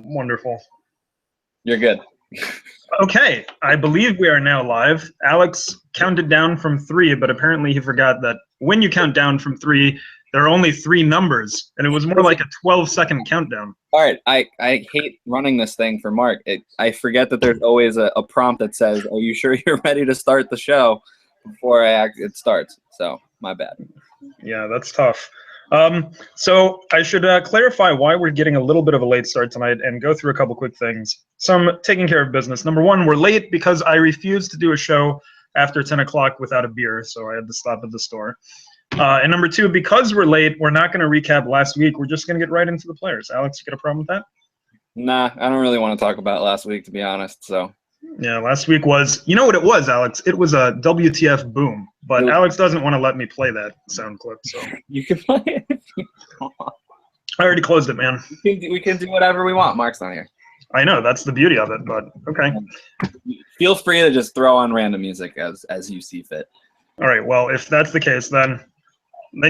Wonderful. You're good. Okay, I believe we are now live. Alex counted down from 3, but apparently he forgot that when you count down from 3, there are only 3 numbers, and it was more like a 12-second countdown. All right, I hate running this thing for Mark. I forget that there's always a prompt that says, "Are you sure you're ready to start the show?" before it starts. So my bad. Yeah, that's tough. So I should clarify why we're getting a little bit of a late start tonight and go through a couple quick things. Some taking care of business. Number one, we're late because I refused to do a show after 10 o'clock without a beer, so I had to stop at the store. And number two, because we're late, we're not going to recap last week. We're just going to get right into the players. Alex, you got a problem with that? Nah, I don't really want to talk about last week, to be honest. So. Yeah, last week was, you know what it was, Alex? It was a WTF boom. But Alex doesn't want to let me play that sound clip, so. You can play it if you want. I already closed it, man. We can do whatever we want. Mark's not here. I know, that's the beauty of it, but okay. Feel free to just throw on random music as you see fit. All right, well, if that's the case, then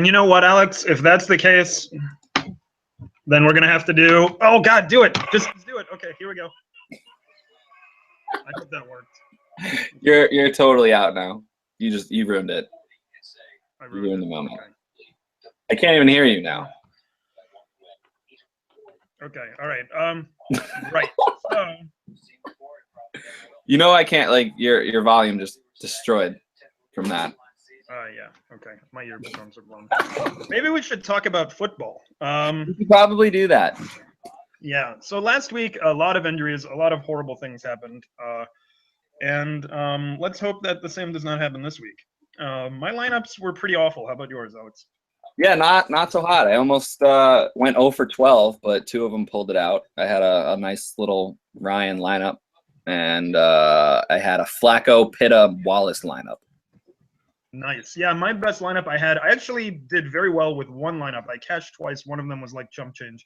you know what, Alex? If that's the case, then we're going to have to do, oh, God, do it. Just do it. Okay, here we go. I hope that worked. You're totally out now. You ruined it. You ruined the moment. Okay. I can't even hear you now. Okay. All right. Right. So. You know I can't, like, your volume just destroyed from that. Yeah. Okay. My earphones are blown. Maybe we should talk about football. We could probably do that. Yeah. So last week, a lot of injuries, a lot of horrible things happened. And let's hope that the same does not happen this week. My lineups were pretty awful. How about yours, Alex? Yeah, not so hot. I almost went 0 for 12, but 2 of them pulled it out. I had a nice little Ryan lineup, and I had a Flacco, Pitta, Wallace lineup. Nice. Yeah, my best lineup I actually did very well with one lineup. I cashed twice. One of them was like chump change.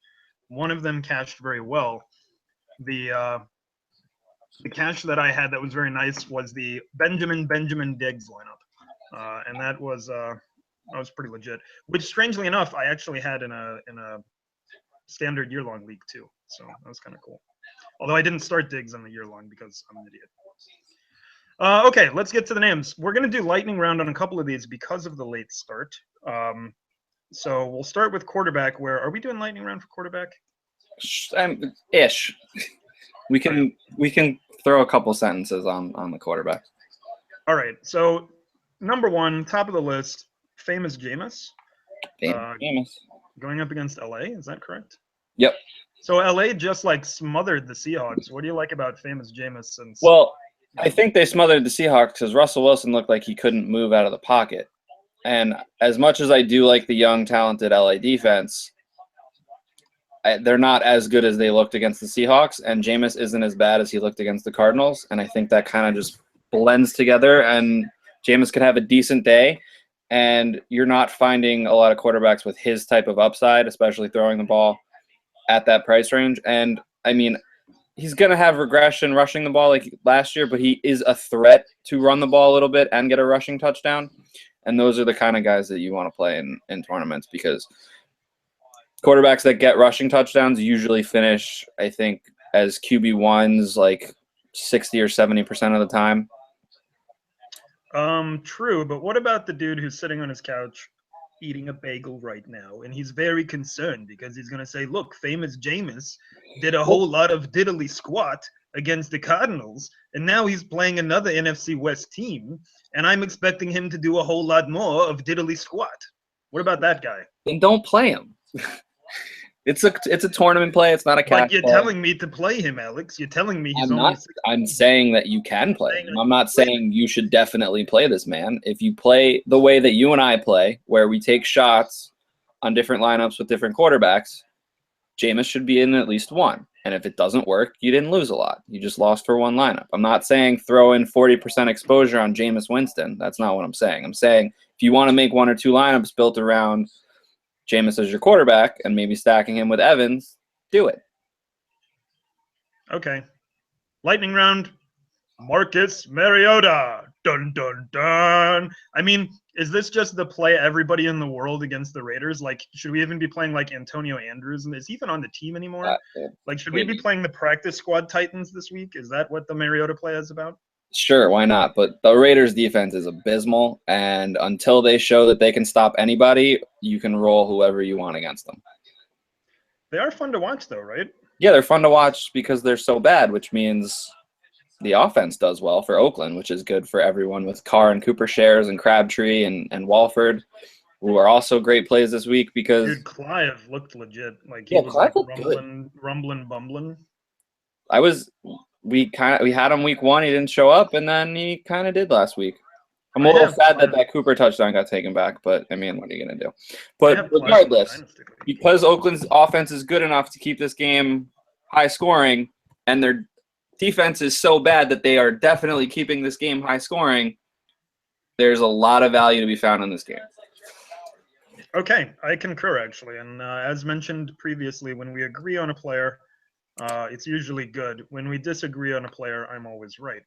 One of them cashed very well. The cash that I had that was very nice was the Benjamin Diggs lineup, and that was pretty legit. Which, strangely enough, I actually had in a standard year-long league too. So that was kind of cool. Although I didn't start Diggs on the year-long because I'm an idiot. Okay, let's get to the names. We're going to do lightning round on a couple of these because of the late start. So we'll start with quarterback. Are we doing lightning round for quarterback? Ish. We can throw a couple sentences on the quarterback. All right. So number one, top of the list, famous Jameis. Jameis. Going up against LA, is that correct? Yep. So LA just like smothered the Seahawks. What do you like about famous Jameis? Well, I think they smothered the Seahawks because Russell Wilson looked like he couldn't move out of the pocket. And as much as I do like the young, talented LA defense, they're not as good as they looked against the Seahawks, and Jameis isn't as bad as he looked against the Cardinals. And I think that kind of just blends together, and Jameis could have a decent day. And you're not finding a lot of quarterbacks with his type of upside, especially throwing the ball at that price range. And, I mean, he's going to have regression rushing the ball like last year, but he is a threat to run the ball a little bit and get a rushing touchdown. And those are the kind of guys that you want to play in tournaments, because quarterbacks that get rushing touchdowns usually finish, I think, as QB1s like 60 or 70% of the time. True, but what about the dude who's sitting on his couch eating a bagel right now, and he's very concerned because he's going to say, look, famous Jameis did a whole lot of diddly squat against the Cardinals, and now he's playing another NFC West team, and I'm expecting him to do a whole lot more of diddly squat. What about that guy? Then don't play him. It's a tournament play. It's not a cash. But you're telling me to play him, Alex. You're telling me he's I'm saying that you can play him. I'm not saying you should definitely play this man. If you play the way that you and I play, where we take shots on different lineups with different quarterbacks, Jameis should be in at least one. And if it doesn't work, you didn't lose a lot. You just lost for one lineup. I'm not saying throw in 40% exposure on Jameis Winston. That's not what I'm saying. I'm saying if you want to make 1 or 2 lineups built around Jameis as your quarterback and maybe stacking him with Evans, do it. Okay. Lightning round, Marcus Mariota. Dun dun dun. I mean, is this just the play everybody in the world against the Raiders? Like, should we even be playing like Antonio Andrews? And is he even on the team anymore? Like, should we be playing the practice squad Titans this week? Is that what the Mariota play is about? Sure, why not? But the Raiders' defense is abysmal, and until they show that they can stop anybody, you can roll whoever you want against them. They are fun to watch, though, right? Yeah, they're fun to watch because they're so bad, which means the offense does well for Oakland, which is good for everyone with Carr and Cooper shares and Crabtree and Walford, who are also great plays this week because Dude, Clive looked legit. Like he was Clive like looked rumbling, bumbling. We had him week 1, he didn't show up, and then he kind of did last week. I'm a little sad that Cooper touchdown got taken back, but I mean, what are you gonna do? But regardless, because Oakland's offense is good enough to keep this game high scoring, and their defense is so bad that they are definitely keeping this game high scoring, there's a lot of value to be found in this game. Okay, I concur, actually. And as mentioned previously, when we agree on a player, it's usually good. When we disagree on a player, I'm always right.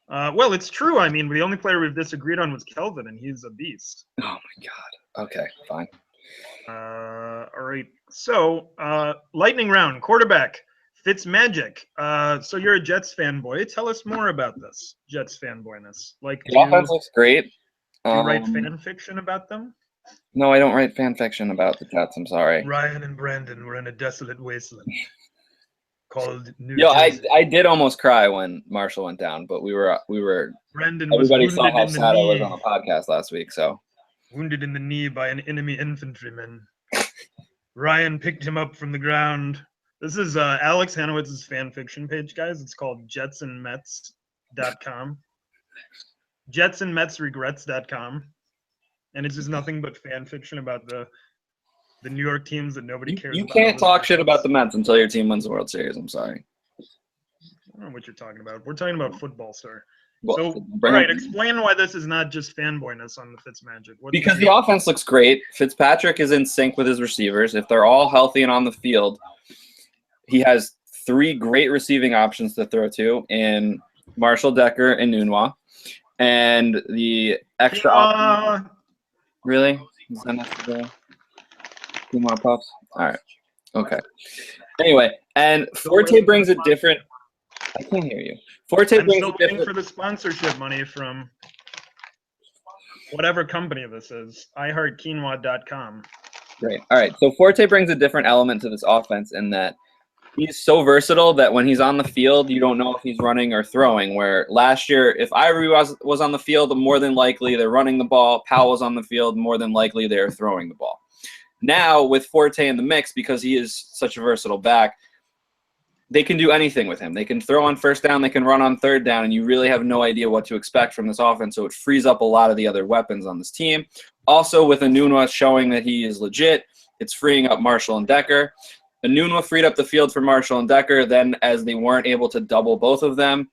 Well, it's true. I mean, the only player we've disagreed on was Kelvin, and he's a beast. Oh, my God. Okay, fine. All right. So, lightning round, quarterback, Fitzmagic. So you're a Jets fanboy. Tell us more about this Jets fanboyness. Like, the offense looks great. Do you write fan fiction about them? No, I don't write fan fiction about the Jets. I'm sorry. Ryan and Brandon were in a desolate wasteland called New Jersey. Jersey. I did almost cry when Marshall went down, but we were. Brandon everybody was saw how sad I was on the podcast last week. So wounded in the knee by an enemy infantryman. Ryan picked him up from the ground. This is Alex Hanowitz's fan fiction page, guys. It's called jetsandmets.com. jetsandmetsregrets.com. And it's just nothing but fan fiction about the New York teams that nobody cares about. You can't talk shit about the Mets until your team wins the World Series. I'm sorry. I don't know what you're talking about. We're talking about football, sir. Well, so, all right, explain why this is not just fanboyness on the Fitzmagic. Because the offense looks great. Fitzpatrick is in sync with his receivers. If they're all healthy and on the field, he has 3 great receiving options to throw to in Marshall, Decker, and Nunwa. And the extra option. Really? Is that necessary? 2 more puffs? All right. Okay. Anyway, and Forte brings a different. I can't hear you. Forte I'm brings still waiting for the sponsorship money from whatever company this is. iHeartQuinoa.com. Great. All right. So Forte brings a different element to this offense in that he's so versatile that when he's on the field, you don't know if he's running or throwing. Where last year, if Ivory was on the field, more than likely they're running the ball. Powell was on the field, more than likely they're throwing the ball. Now with Forte in the mix, because he is such a versatile back, they can do anything with him. They can throw on first down, they can run on third down, and you really have no idea what to expect from this offense. So it frees up a lot of the other weapons on this team. Also, with Enunwa showing that he is legit, it's freeing up Marshall and Decker. Enunwa freed up the field for Marshall and Decker. Then, as they weren't able to double both of them,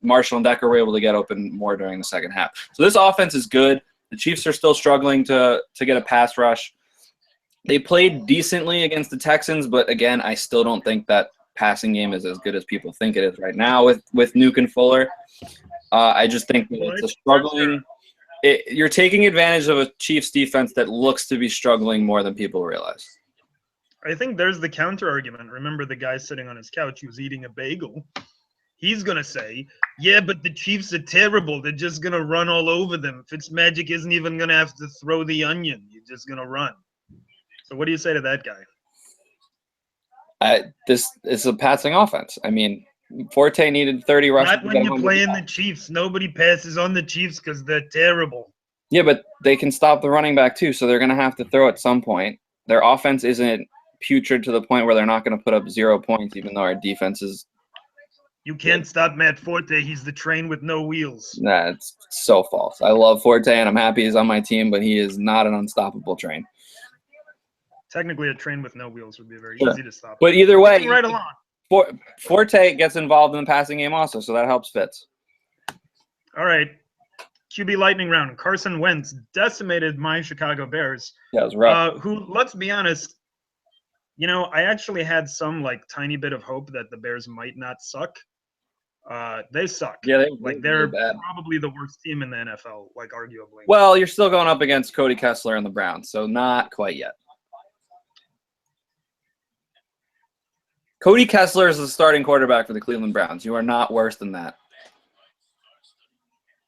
Marshall and Decker were able to get open more during the second half. So this offense is good. The Chiefs are still struggling to get a pass rush. They played decently against the Texans, but again, I still don't think that passing game is as good as people think it is right now with Nuke and Fuller. I just think that it's a struggling. You're taking advantage of a Chiefs defense that looks to be struggling more than people realize. I think there's the counter argument. Remember the guy sitting on his couch who's eating a bagel? He's going to say, yeah, but the Chiefs are terrible. They're just going to run all over them. Fitzmagic isn't even going to have to throw the onion. He's just going to run. So what do you say to that guy? This is a passing offense. I mean, Forte needed 30 rushes. Not when you play in the Chiefs. Nobody passes on the Chiefs because they're terrible. Yeah, but they can stop the running back too, so they're going to have to throw at some point. Their offense isn't putrid to the point where they're not going to put up 0 points, even though our defense is. You can't stop Matt Forte. He's the train with no wheels. That's so false. I love Forte, and I'm happy he's on my team, but he is not an unstoppable train. Technically, a train with no wheels would be very easy to stop. But either way, right along. Forte gets involved in the passing game also, so that helps Fitz. All right. QB lightning round. Carson Wentz decimated my Chicago Bears. Yeah, it was rough. Who, let's be honest, I actually had some tiny bit of hope that the Bears might not suck. They suck. Yeah, They're really bad. probably the worst team in the NFL, arguably. Well, you're still going up against Cody Kessler and the Browns, so not quite yet. Cody Kessler is the starting quarterback for the Cleveland Browns. You are not worse than that.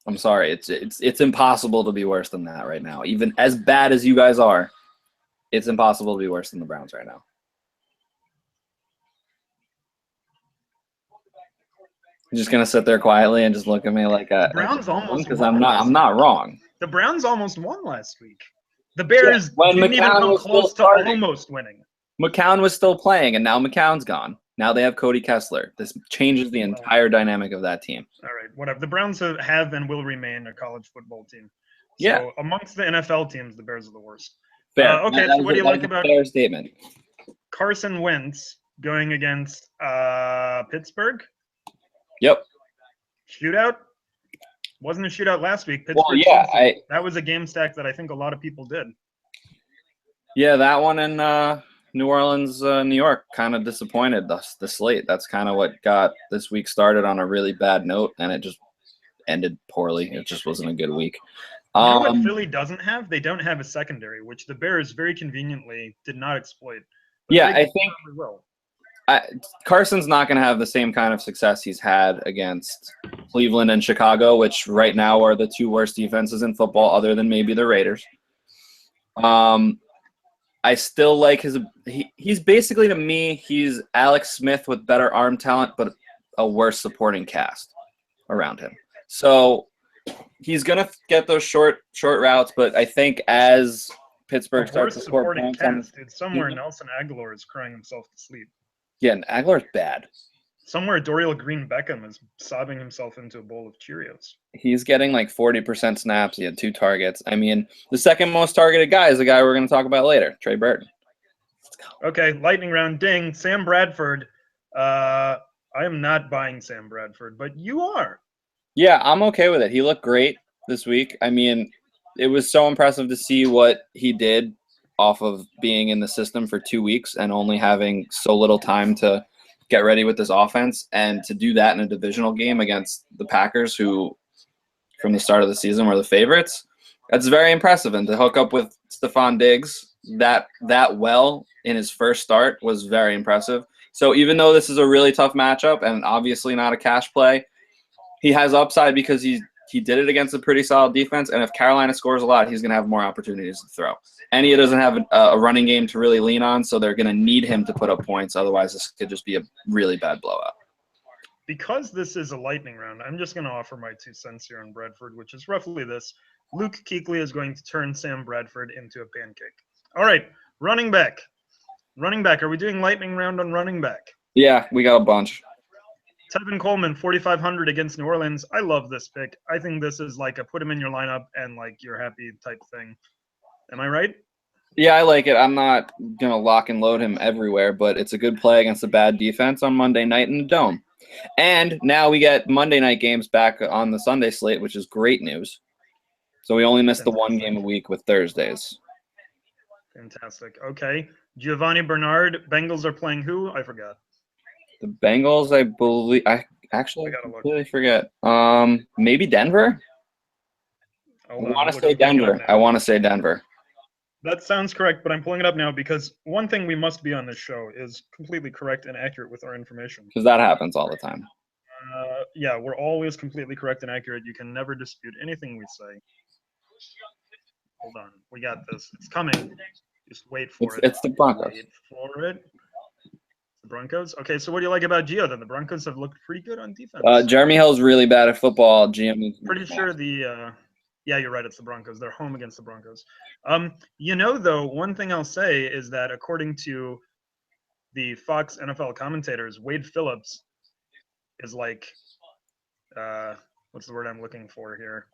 I'm sorry. It's impossible to be worse than that right now. Even as bad as you guys are, it's impossible to be worse than the Browns right now. You're just gonna sit there quietly and just look at me like the Browns almost because won. I'm not wrong. The Browns almost won last week. The Bears when didn't even McCown come was close still to starting. almost winning. McCown was still playing, and now McCown's gone. Now they have Cody Kessler. This changes the entire dynamic of that team. All right, whatever. The Browns have and will remain a college football team. Yeah. So amongst the NFL teams, the Bears are the worst. Fair. Okay, so what do you like about fair statement? Carson Wentz going against Pittsburgh? Yep. Shootout? Wasn't a shootout last week. Well, yeah, that was a game stack that I think a lot of people did. Yeah, that one in New Orleans, New York, kind of disappointed the slate. That's kind of what got this week started on a really bad note, and it just ended poorly. It just wasn't a good week. You know what Philly doesn't have? They don't have a secondary, which the Bears very conveniently did not exploit. Yeah, I think Carson's not going to have the same kind of success he's had against Cleveland and Chicago, which right now are the two worst defenses in football, other than maybe the Raiders. I still like he's basically, to me, he's Alex Smith with better arm talent, but a worse supporting cast around him. So he's going to get those short routes, but I think as Pittsburgh starts to score points, somewhere Nelson Aguilar is crying himself to sleep. Yeah, and Aguilar's bad. Somewhere Dorial Green Beckham is sobbing himself into a bowl of Cheerios. He's getting like 40% snaps. He had 2 targets. I mean, the second most targeted guy is the guy we're going to talk about later, Trey Burton. Let's go. Okay, lightning round, ding. Sam Bradford. I am not buying Sam Bradford, but you are. Yeah, I'm okay with it. He looked great this week. I mean, it was so impressive to see what he did off of being in the system for 2 weeks and only having so little time to get ready with this offense, and to do that in a divisional game against the Packers, who from the start of the season were the favorites. That's very impressive. And to hook up with Stephon Diggs that well in his first start was very impressive. So even though this is a really tough matchup and obviously not a cash play, he has upside because he did it against a pretty solid defense. And if Carolina scores a lot, he's going to have more opportunities to throw. And he doesn't have a running game to really lean on, so they're going to need him to put up points. Otherwise, this could just be a really bad blowout. Because this is a lightning round, I'm just going to offer my 2 cents here on Bradford, which is roughly this. Luke Kuechly is going to turn Sam Bradford into a pancake. All right, running back. Running back. Are we doing lightning round on running back? Yeah, we got a bunch. Tevin Coleman, 4,500 against New Orleans. I love this pick. I think this is like a put him in your lineup and like you're happy type thing. Am I right? Yeah, I like it. I'm not going to lock and load him everywhere, but it's a good play against a bad defense on Monday night in the Dome. And now we get Monday night games back on the Sunday slate, which is great news. So we only missed the 1 game a week with Thursdays. Fantastic. Okay. Giovanni Bernard. Bengals are playing who? I forgot. The Bengals, I believe. I completely forget. Maybe Denver? I want to say Denver. That sounds correct, but I'm pulling it up now because one thing we must be on this show is completely correct and accurate with our information. Because that happens all the time. Yeah, we're always completely correct and accurate. You can never dispute anything we say. Hold on. We got this. It's coming. Just wait for it. It's the Broncos. Wait for it. The Broncos? Okay, so what do you like about Gio then? The Broncos have looked pretty good on defense. Jeremy Hill's really bad at football. GM. Pretty sure yeah, you're right. It's the Broncos. They're home against the Broncos. Though, one thing I'll say is that according to the Fox NFL commentators, Wade Phillips is like, what's the word I'm looking for here?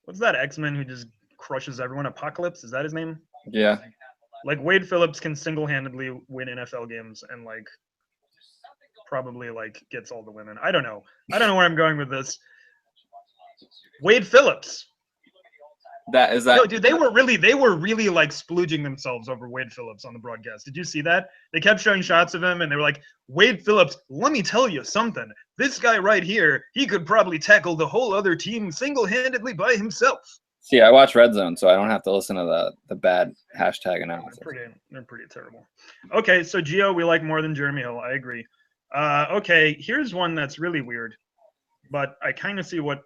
What's that X-Men who just crushes everyone? Apocalypse? Is that his name? Yeah. Like Wade Phillips can single-handedly win NFL games and like probably like gets all the women. I don't know where I'm going with this. Wade Phillips. No, dude, they were really like splooging themselves over Wade Phillips on the broadcast. Did you see that? They kept showing shots of him, and they were like, Wade Phillips, let me tell you something. This guy right here, he could probably tackle the whole other team single-handedly by himself. See, I watch Red Zone, so I don't have to listen to the bad hashtag analysis. They're pretty terrible. Okay, so Gio, we like more than Jeremy Hill. I agree. Okay, here's one that's really weird, but I kind of see what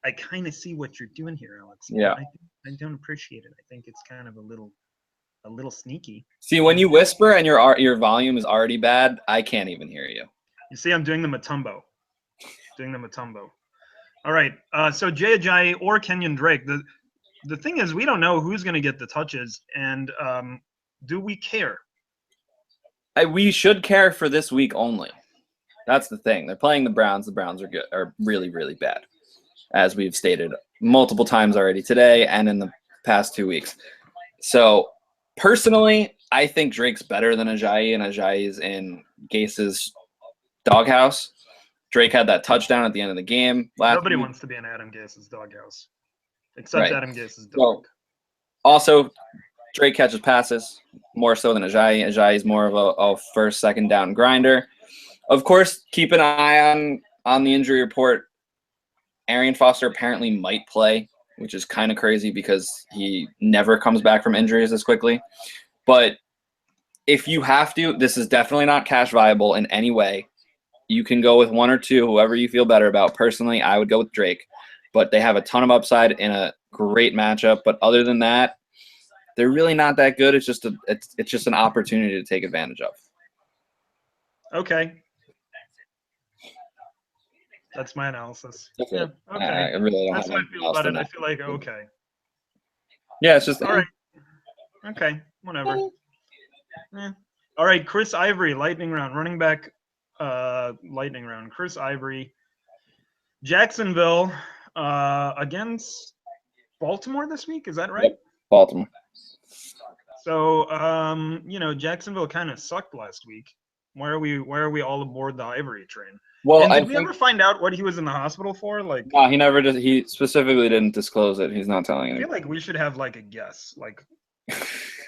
you're doing here, Alex. Yeah. I don't appreciate it. I think it's kind of a little sneaky. See, when you whisper and your volume is already bad, I can't even hear you. You see, I'm doing the Matumbo. All right. So Jay Ajayi or Kenyon Drake. The thing is, we don't know who's going to get the touches, and do we care? We should care for this week only. That's the thing. They're playing the Browns. The Browns are really, really bad, as we've stated multiple times already today and in the past 2 weeks. So personally, I think Drake's better than Ajayi, and Ajayi's in Gase's doghouse. Drake had that touchdown at the end of the game last Nobody week. wants to be in Adam Gase's doghouse, except Adam Gase's dog. Well, also, Drake catches passes more so than Ajayi. Ajayi is more of a first, second down grinder. Of course, keep an eye on the injury report. Arian Foster apparently might play, which is kind of crazy because he never comes back from injuries this quickly. But if you have to, this is definitely not cash viable in any way. You can go with one or two, whoever you feel better about. Personally, I would go with Drake, but they have a ton of upside in a great matchup. But other than that, they're really not that good. It's just an opportunity to take advantage of. Okay. That's my analysis. Yeah, okay. I really don't That's have how I feel about it. I feel like, okay. Yeah, it's just all right. Okay, whatever. All right, Chris Ivory, lightning round, running back, lightning round. Chris Ivory, Jacksonville against Baltimore this week. Is that right? Yep. Baltimore. So, Jacksonville kind of sucked last week. Why are we all aboard the Ivory train? Well, and did we ever find out what he was in the hospital for? Like, no, he never did. He specifically didn't disclose it. He's not telling I anyone. feel like we should have like a guess. Like,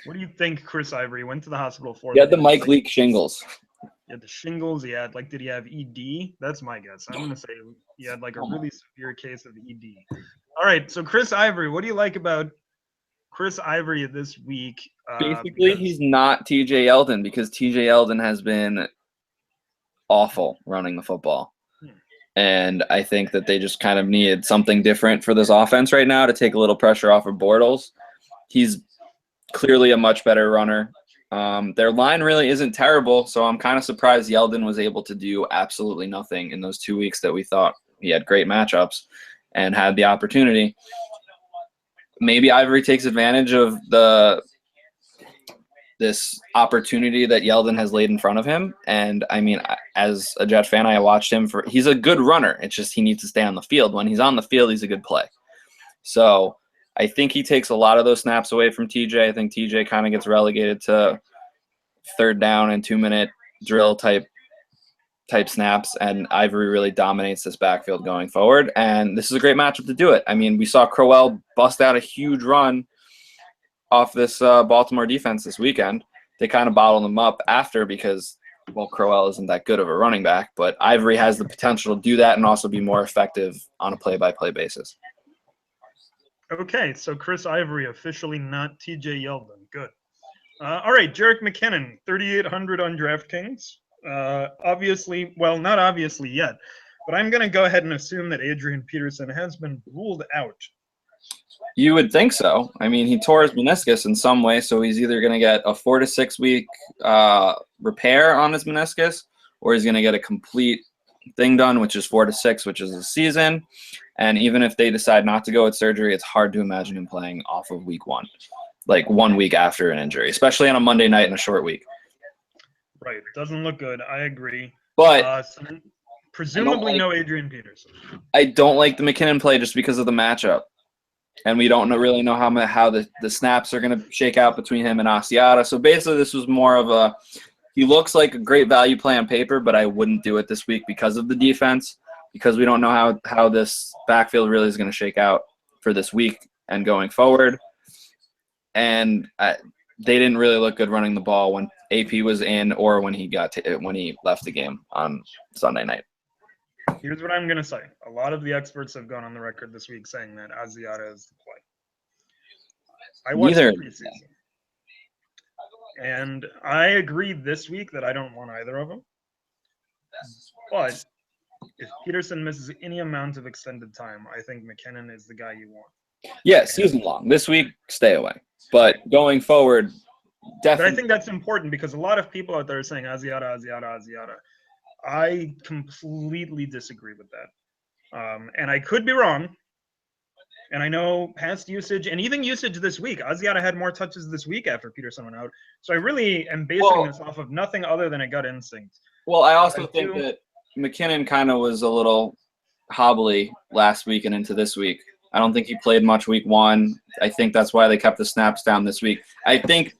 what do you think Chris Ivory went to the hospital for? He had the Mike Leake shingles. He had the shingles. He had did he have ED? That's my guess. I'm gonna say he had like a really severe case of ED. All right, so Chris Ivory, what do you like about Chris Ivory this week? Basically, he's not TJ Yeldon because TJ Yeldon has been awful running the football. And I think that they just kind of needed something different for this offense right now to take a little pressure off of Bortles. He's clearly a much better runner. Their line really isn't terrible, so I'm kind of surprised Yeldon was able to do absolutely nothing in those 2 weeks that we thought he had great matchups and had the opportunity. Maybe Ivory takes advantage of this opportunity that Yeldon has laid in front of him. And I mean, as a Jet fan, I watched him he's a good runner. It's just he needs to stay on the field. When he's on the field, he's a good play. So I think he takes a lot of those snaps away from TJ. I think TJ kind of gets relegated to third down and 2-minute drill type snaps. And Ivory really dominates this backfield going forward. And this is a great matchup to do it. I mean, we saw Crowell bust out a huge run off this Baltimore defense this weekend. They kind of bottled them up after because, well, Crowell isn't that good of a running back, but Ivory has the potential to do that and also be more effective on a play-by-play basis. Okay, so Chris Ivory officially not TJ Yeldon. Good. All right, Jerick McKinnon, 3,800 on DraftKings. Obviously, well, not obviously yet, but I'm going to go ahead and assume that Adrian Peterson has been ruled out. You would think so. I mean, he tore his meniscus in some way, so he's either going to get a 4 to 6 week repair on his meniscus, or he's going to get a complete thing done, which is 4 to 6, which is a season. And even if they decide not to go with surgery, it's hard to imagine him playing off of week 1, like 1 week after an injury, especially on a Monday night in a short week. Right. Doesn't look good. I agree. But presumably no Adrian Peterson. I don't like the McKinnon play just because of the matchup. And we don't really know how the snaps are going to shake out between him and Asiata. So basically this was more of he looks like a great value play on paper, but I wouldn't do it this week because of the defense, because we don't know how this backfield really is going to shake out for this week. and going forward. And they didn't really look good running the ball when AP was in or when he left the game on Sunday night. Here's what I'm going to say. A lot of the experts have gone on the record this week saying that Asiata is the play. I watched the preseason. And I agree this week that I don't want either of them. But if Peterson misses any amount of extended time, I think McKinnon is the guy you want. Yeah, season long. This week, stay away. But going forward, definitely. But I think that's important because a lot of people out there are saying Asiata. I completely disagree with that. And I could be wrong. And I know past usage and even usage this week, Asiata had more touches this week after Peterson went out. So I really am basing this off of nothing other than a gut instinct. Well, I also think that McKinnon kind of was a little hobbly last week and into this week. I don't think he played much week 1. I think that's why they kept the snaps down this week. I think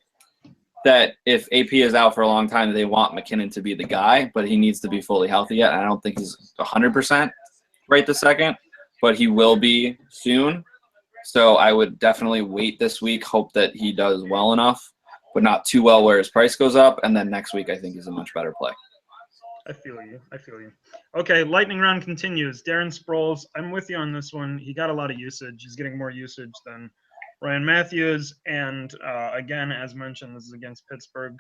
that if AP is out for a long time, they want McKinnon to be the guy, but he needs to be fully healthy yet. I don't think he's 100% right this second, but he will be soon. So I would definitely wait this week, hope that he does well enough, but not too well where his price goes up. And then next week, I think he's a much better play. I feel you. Okay, lightning round continues. Darren Sproles, I'm with you on this one. He got a lot of usage. He's getting more usage than Ryan Matthews. And again, as mentioned, this is against Pittsburgh.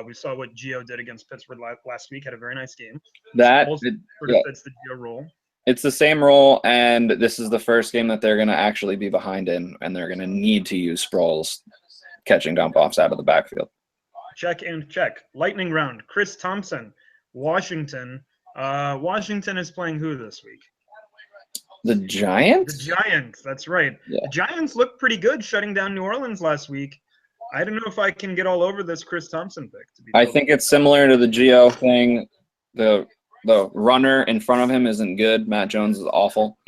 We saw what Gio did against Pittsburgh last week. Had a very nice game. Fits the Gio role. It's the same role, and this is the first game that they're going to actually be behind in, and they're going to need to use Sproles catching dump-offs out of the backfield. Check and check. Lightning round. Chris Thompson, Washington. Washington is playing who this week? The Giants? The Giants, that's right. Yeah. The Giants looked pretty good shutting down New Orleans last week. I don't know if I can get all over this Chris Thompson pick. I think it's similar to the Gio thing. The runner in front of him isn't good. Matt Jones is awful.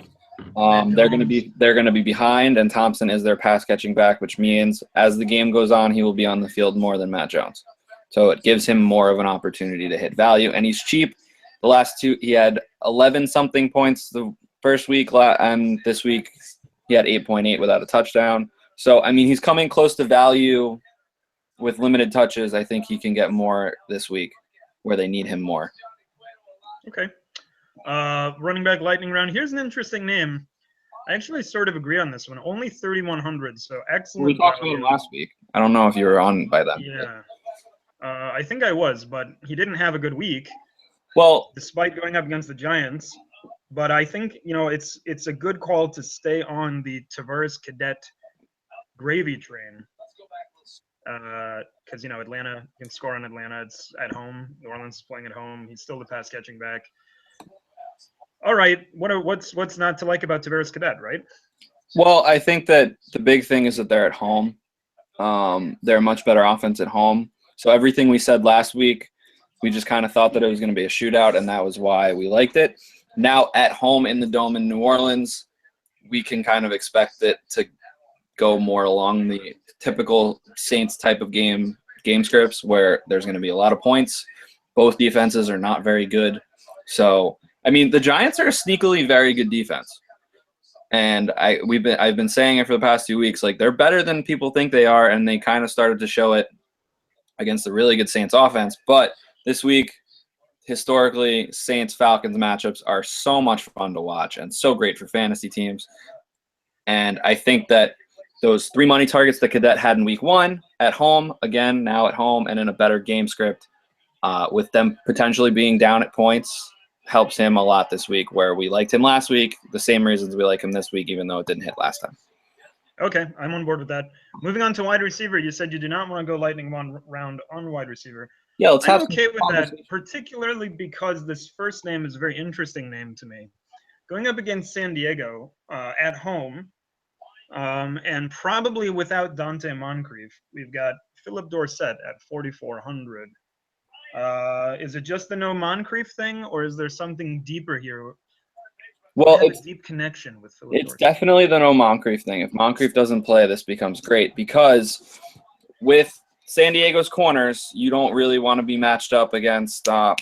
They're going to be behind, and Thompson is their pass catching back, which means as the game goes on, he will be on the field more than Matt Jones. So it gives him more of an opportunity to hit value, and he's cheap. The last two, he had 11-something points the first week, and this week he had 8.8 without a touchdown. So, I mean, he's coming close to value with limited touches. I think he can get more this week where they need him more. Okay. Running back lightning round. Here's an interesting name. I actually sort of agree on this one. Only 3,100, so excellent. We talked about him last week. I don't know if you were on by then. Yeah. I think I was, but he didn't have a good week. Well, despite going up against the Giants. But I think, it's a good call to stay on the Tavares Cadet gravy train. Because, Atlanta can score on Atlanta. It's at home. New Orleans is playing at home. He's still the pass catching back. All right. What's not to like about Tavares Cadet, right? Well, I think that the big thing is that they're at home. They're a much better offense at home. So everything we said last week, we just kind of thought that it was going to be a shootout, and that was why we liked it. Now at home in the Dome in New Orleans, we can kind of expect it to go more along the typical Saints type of game scripts where there's going to be a lot of points. Both defenses are not very good. So, I mean, the Giants are a sneakily very good defense. And I've been saying it for the past 2 weeks, like they're better than people think they are, and they kind of started to show it against the really good Saints offense. But this week, historically, Saints-Falcons matchups are so much fun to watch and so great for fantasy teams. And I think that those 3 money targets that Cadet had in week 1 at home, again, now at home and in a better game script, with them potentially being down at points, helps him a lot this week, where we liked him last week, the same reasons we like him this week, even though it didn't hit last time. Okay, I'm on board with that. Moving on to wide receiver, you said you do not want to go lightning round on wide receiver. Yeah, let's have I'm okay with that, particularly because this first name is a very interesting name to me. Going up against San Diego at home, and probably without Dante Moncrief, we've got Philip Dorsett at 4,400. Is it just the no Moncrief thing, or is there something deeper here? Well, it's a deep connection with Philip It's Dorsett. Definitely the no Moncrief thing. If Moncrief doesn't play, this becomes great because with San Diego's corners, you don't really want to be matched up against God,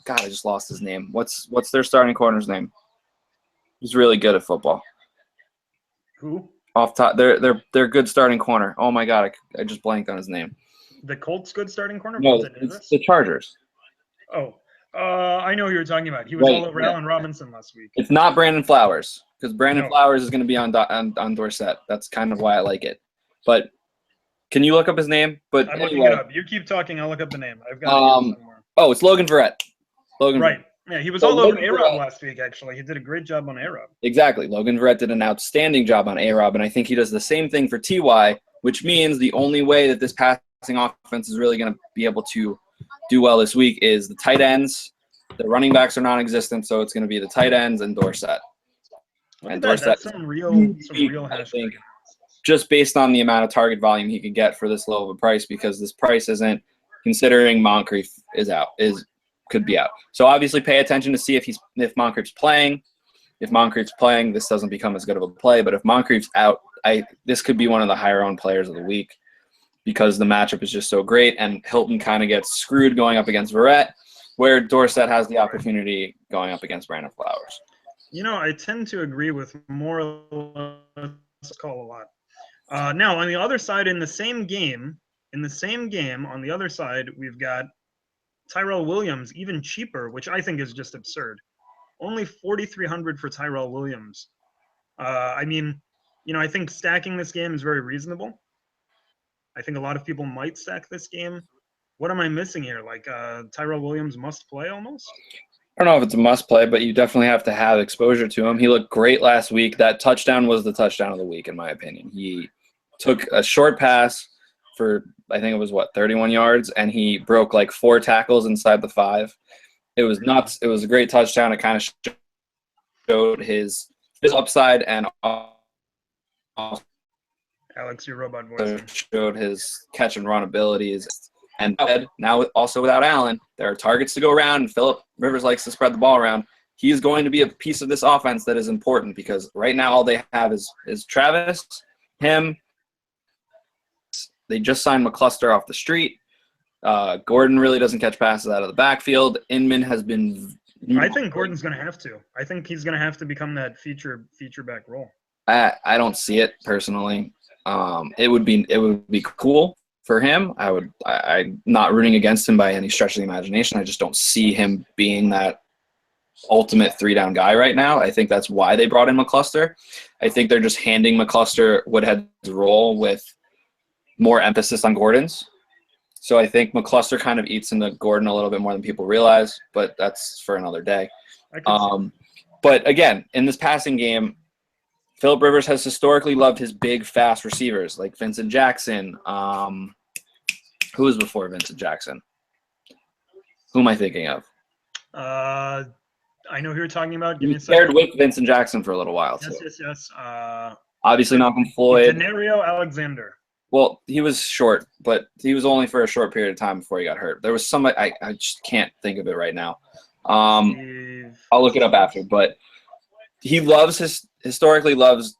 I just lost his name. What's their starting corner's name? He's really good at football. Who? Off top, they're good starting corner. Oh my God, I just blanked on his name. The Colts good starting corner? No, it's the Chargers. Oh, I know who you're talking about. He was all over Allen Robinson last week. It's not Brandon Flowers, because Brandon Flowers is going to be on Dorsett. That's kind of why I like it. But can you look up his name? But I'm looking it up. You keep talking. I'll look up the name. I've got it here somewhere. Oh, it's Logan Verrett. Right. Yeah, he was all over A-Rob last week, actually. He did a great job on A-Rob. Exactly. Logan Verrett did an outstanding job on A-Rob, and I think he does the same thing for T.Y., which means the only way that this passing offense is really going to be able to do well this week is the tight ends. The running backs are non-existent, so it's going to be the tight ends and Dorsett. And Dorsett, that's some real I think, just based on the amount of target volume he could get for this low of a price, because this price isn't, considering Moncrief could be out. So obviously pay attention to see if Moncrief's playing. If Moncrief's playing, this doesn't become as good of a play. But if Moncrief's out, this could be one of the higher owned players of the week, because the matchup is just so great, and Hilton kind of gets screwed going up against Verrett, where Dorsett has the opportunity going up against Brandon Flowers. I tend to agree with more or less call a lot. Now, on the other side, in the same game, on the other side, we've got Tyrell Williams, even cheaper, which I think is just absurd. Only $4,300 for Tyrell Williams. I think stacking this game is very reasonable. I think a lot of people might stack this game. What am I missing here? Like Tyrell Williams must play almost? I don't know if it's a must play, but you definitely have to have exposure to him. He looked great last week. That touchdown was the touchdown of the week, in my opinion. He took a short pass for, I think it was 31 yards, and he broke like 4 tackles inside the 5. It was nuts. It was a great touchdown. It kind of showed his upside, and Alex, your robot voice showed his catch and run abilities. And now also without Allen, there are targets to go around, and Phillip Rivers likes to spread the ball around. He is going to be a piece of this offense that is important, because right now all they have is Travis, him. They just signed McCluster off the street. Gordon really doesn't catch passes out of the backfield. Inman has been. I think Gordon's going to have to. I think he's going to have to become that feature back role. I don't see it personally. It would be cool for him. I'm not rooting against him by any stretch of the imagination. I just don't see him being that ultimate 3-down guy right now. I think that's why they brought in McCluster. I think they're just handing McCluster Woodhead's role with more emphasis on Gordon's. So I think McCluster kind of eats into Gordon a little bit more than people realize, but that's for another day. But again, in this passing game, Phillip Rivers has historically loved his big, fast receivers like Vincent Jackson. Who was before Vincent Jackson? Who am I thinking of? I know who you're talking about. He paired with Vincent Jackson for a little while, too. Yes. Obviously, Malcolm Floyd. Denario Alexander. Well, he was short, but he was only for a short period of time before he got hurt. There was somebody I just can't think of it right now. I'll look it up after. But he historically loves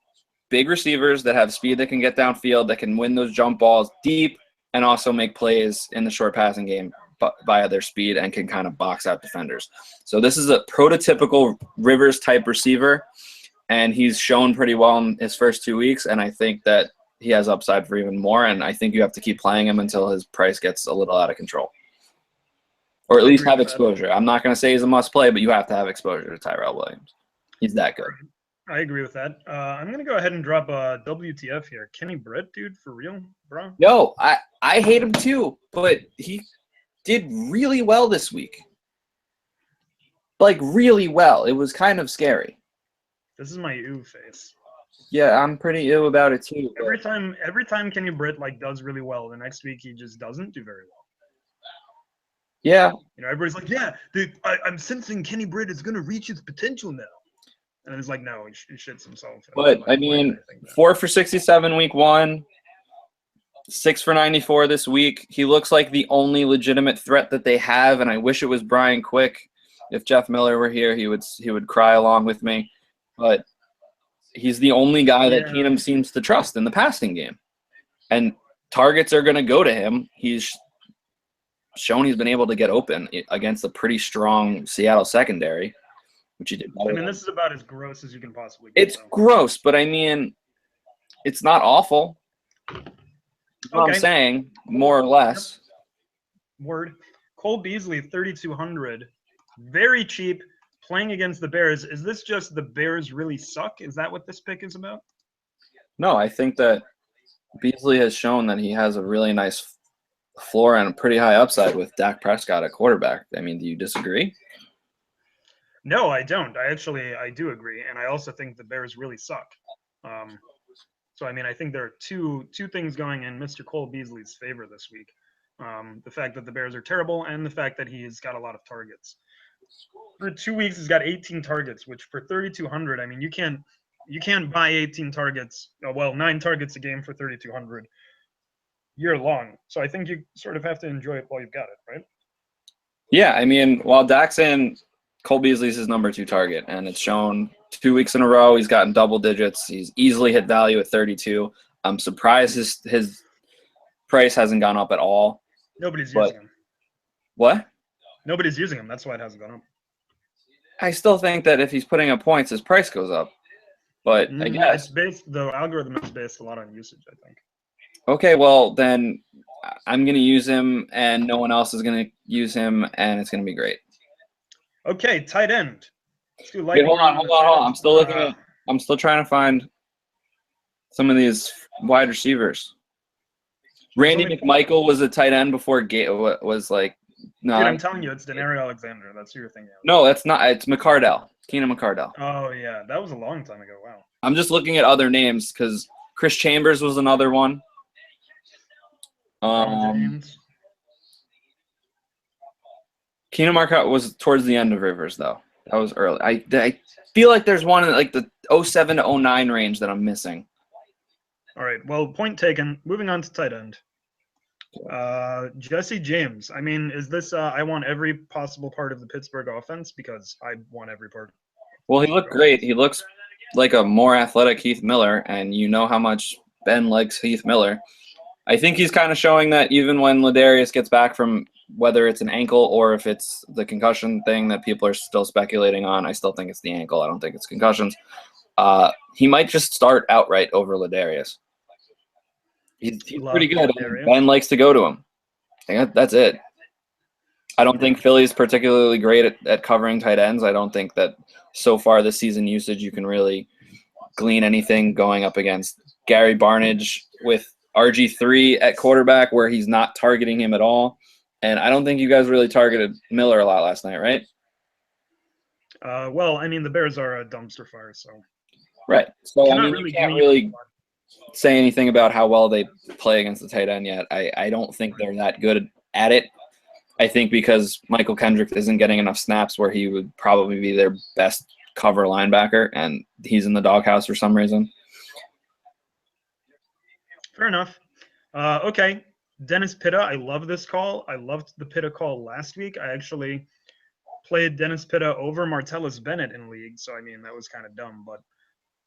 big receivers that have speed, that can get downfield, that can win those jump balls deep, and also make plays in the short passing game via their speed, and can kind of box out defenders. So this is a prototypical Rivers-type receiver, and he's shown pretty well in his first 2 weeks, and I think that he has upside for even more, and I think you have to keep playing him until his price gets a little out of control. Or at least have exposure. I'm not going to say he's a must-play, but you have to have exposure to Tyrell Williams. He's that good. I agree with that. I'm going to go ahead and drop a WTF here. Kenny Britt, dude, for real, bro? Yo, I hate him too, but he did really well this week. Like, really well. It was kind of scary. This is my ew face. Yeah, I'm pretty ew about it too. Every time Kenny Britt does really well, the next week he just doesn't do very well. Yeah. Everybody's like, yeah, dude, I'm sensing Kenny Britt is going to reach his potential now. And it's like, no, he shits himself. But, 4 for 67 week 1, 6 for 94 this week. He looks like the only legitimate threat that they have, and I wish it was Brian Quick. If Jeff Miller were here, he would cry along with me. But he's the only guy that Keenum seems to trust in the passing game. And targets are going to go to him. He's shown he's been able to get open against a pretty strong Seattle secondary, which he did. This is about as gross as you can possibly get. It's gross, but It's not awful. What I'm saying, more or less. Word. Cole Beasley, 3,200. Very cheap. Playing against the Bears. Is this just the Bears really suck? Is that what this pick is about? No, I think that Beasley has shown that he has a really nice floor and a pretty high upside with Dak Prescott at quarterback. I mean, do you disagree? No, I don't. I do agree, and I also think the Bears really suck. So I mean, I think there are two things going in Mr. Cole Beasley's favor this week: the fact that the Bears are terrible, and the fact that he's got a lot of targets. For 2 weeks, he's got 18 targets, which for 3,200, I mean, you can't buy 18 targets. Well, 9 targets a game for 3,200 year long. So I think you sort of have to enjoy it while you've got it, right? Yeah, I mean, while Dak's in, Cole Beasley's his number 2 target, and it's shown 2 weeks in a row. He's gotten double digits. He's easily hit value at 32. I'm surprised his price hasn't gone up at all. Nobody's using him. What? Nobody's using him. That's why it hasn't gone up. I still think that if he's putting up points, his price goes up. But I guess the algorithm is based a lot on usage, I think. Okay, well then I'm gonna use him, and no one else is gonna use him, and it's gonna be great. Okay, tight end. Wait, hold on. I'm still looking at. I'm still trying to find some of these wide receivers. Randy McMichael was a tight end before was like. No, dude, I'm telling you, it's Denario Alexander. That's who you're thinking of. No, that's not. It's McCardell. Keenan McCardell. Oh yeah, that was a long time ago. Wow. I'm just looking at other names because Chris Chambers was another one. Keenan Marquette was towards the end of Rivers, though. That was early. I feel like there's one in like the 07 to 09 range that I'm missing. All right. Well, point taken. Moving on to tight end. Jesse James. I mean, is this I want every possible part of the Pittsburgh offense because I want every part. Well, he looked great. He looks like a more athletic Heath Miller, and you know how much Ben likes Heath Miller. I think he's kind of showing that even when Ladarius gets back from whether it's an ankle or if it's the concussion thing that people are still speculating on, I still think it's the ankle. I don't think it's concussions. He might just start outright over Ladarius. He's pretty good. Ben likes to go to him. I think that's it. I don't think Philly's particularly great at covering tight ends. I don't think that so far this season usage you can really glean anything going up against Gary Barnidge with RG3 at quarterback where he's not targeting him at all. And I don't think you guys really targeted Miller a lot last night, right? Well, I mean, the Bears are a dumpster fire, so. Right. So, I mean, you can't really say anything about how well they play against the tight end yet. I don't think they're that good at it. I think because Michael Kendrick isn't getting enough snaps where he would probably be their best cover linebacker, and he's in the doghouse for some reason. Fair enough. Okay. Dennis Pitta, I love this call. I loved the Pitta call last week. I actually played Dennis Pitta over Martellus Bennett in league, so I mean that was kind of dumb, but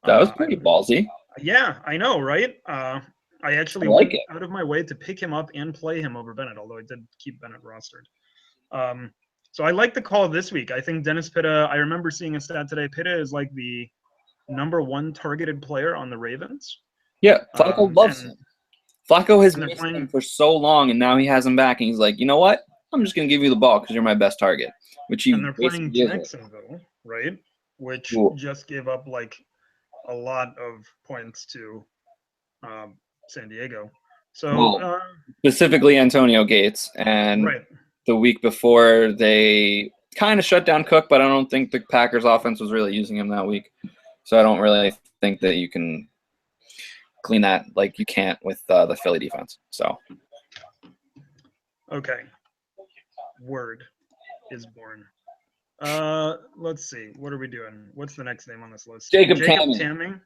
that was pretty ballsy. Yeah, I know, right? I actually went out of my way to pick him up and play him over Bennett, although I did keep Bennett rostered. So I like the call this week. I think Dennis Pitta, I remember seeing a stat today, Pitta is like the #1 targeted player on the Ravens. Yeah, Flacco loves him. Flacco has missed him for so long, and now he has him back, and he's like, you know what? I'm just going to give you the ball because you're my best target. And they're playing Jacksonville, right? Which just gave up like a lot of points to San Diego. So specifically Antonio Gates, and the week before they kind of shut down Cook, but I don't think the Packers offense was really using him that week. So I don't really think that you can clean that like you can't with the Philly defense. So okay, word is born. Let's see. What are we doing? What's the next name on this list? Jacob Tamming.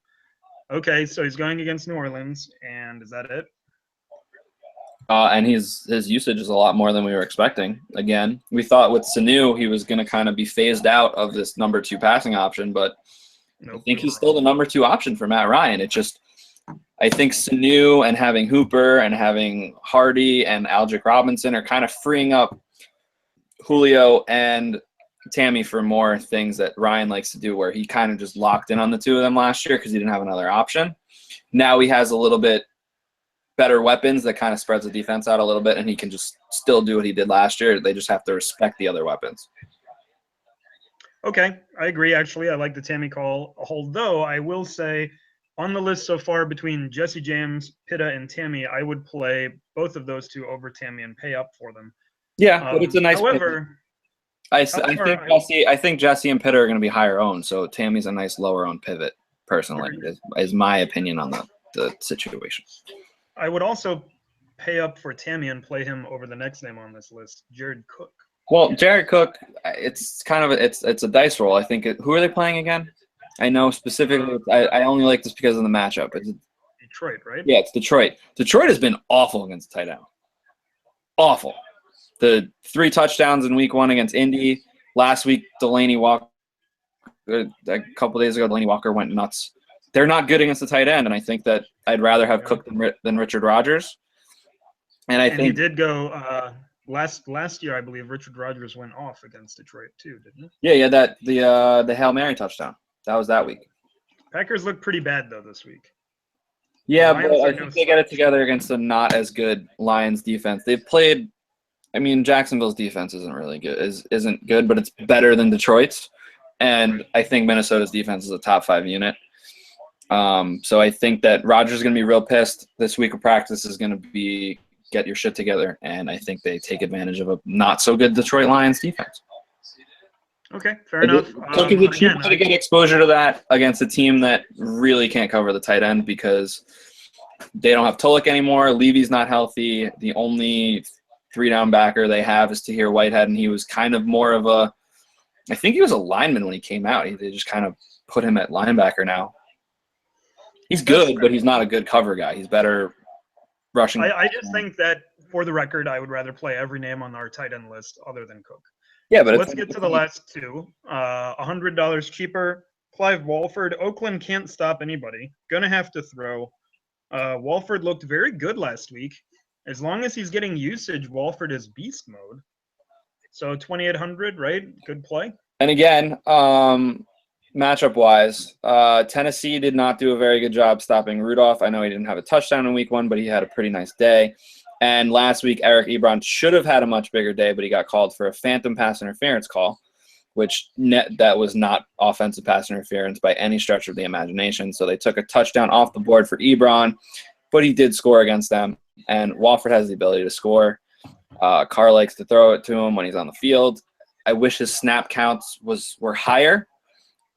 Okay, so he's going against New Orleans, and is that it? And his usage is a lot more than we were expecting. Again, we thought with Sanu he was going to kind of be phased out of this #2 passing option, but I think he's still the #2 option for Matt Ryan. It just, I think Sanu and having Hooper and having Hardy and Algic Robinson are kind of freeing up Julio and Tammy for more things that Ryan likes to do, where he kind of just locked in on the two of them last year because he didn't have another option. Now he has a little bit better weapons that kind of spreads the defense out a little bit, and he can just still do what he did last year. They just have to respect the other weapons. Okay, I agree. Actually, I like the Tammy call. Although I will say, on the list so far between Jesse James, Pitta, and Tammy, I would play both of those two over Tammy and pay up for them. Yeah, but it's a nice. However, I think Jesse and Pitta are going to be higher owned, so Tammy's a nice lower owned pivot. Personally, is my opinion on the situation. I would also pay up for Tammy and play him over the next name on this list, Jared Cook. Well, Jared Cook, it's kind of it's a dice roll. I think. Who are they playing again? I know specifically. I only like this because of the matchup. It's Detroit, right? Yeah, it's Detroit. Detroit has been awful against tight end. Awful. The 3 touchdowns in week 1 against Indy. Last week, Delaney Walker. A couple days ago, Delaney Walker went nuts. They're not good against the tight end, and I think that I'd rather have Cook than Richard Rodgers. And I think he did go last year. I believe Richard Rodgers went off against Detroit too, didn't he? Yeah, the Hail Mary touchdown. That was that week. Packers look pretty bad though this week. Yeah, but I think they get it together against a not as good Lions defense. They've played. I mean, Jacksonville's defense isn't really good. Isn't good, but it's better than Detroit's. And I think Minnesota's defense is a top 5 unit. So I think that Rodgers is going to be real pissed. This week of practice is going to be get your shit together, and I think they take advantage of a not so good Detroit Lions defense. Okay, fair enough. Cook is a cheap way to get exposure to that against a team that really can't cover the tight end because they don't have Tulloch anymore. Levy's not healthy. The only 3-down backer they have is Tahir Whitehead, and he was kind of more of a – I think he was a lineman when he came out. They just kind of put him at linebacker now. He's good, but he's not a good cover guy. He's better rushing. I just think that, for the record, I would rather play every name on our tight end list other than Cook. Yeah, but let's get to the last two. $100 cheaper. Clive Walford. Oakland can't stop anybody. Gonna have to throw. Walford looked very good last week. As long as he's getting usage, Walford is beast mode. So 2,800, right? Good play. And again, matchup-wise, Tennessee did not do a very good job stopping Rudolph. I know he didn't have a touchdown in week 1, but he had a pretty nice day. And last week, Eric Ebron should have had a much bigger day, but he got called for a phantom pass interference call, which that was not offensive pass interference by any stretch of the imagination. So they took a touchdown off the board for Ebron, but he did score against them. And Walford has the ability to score. Carr likes to throw it to him when he's on the field. I wish his snap counts were higher,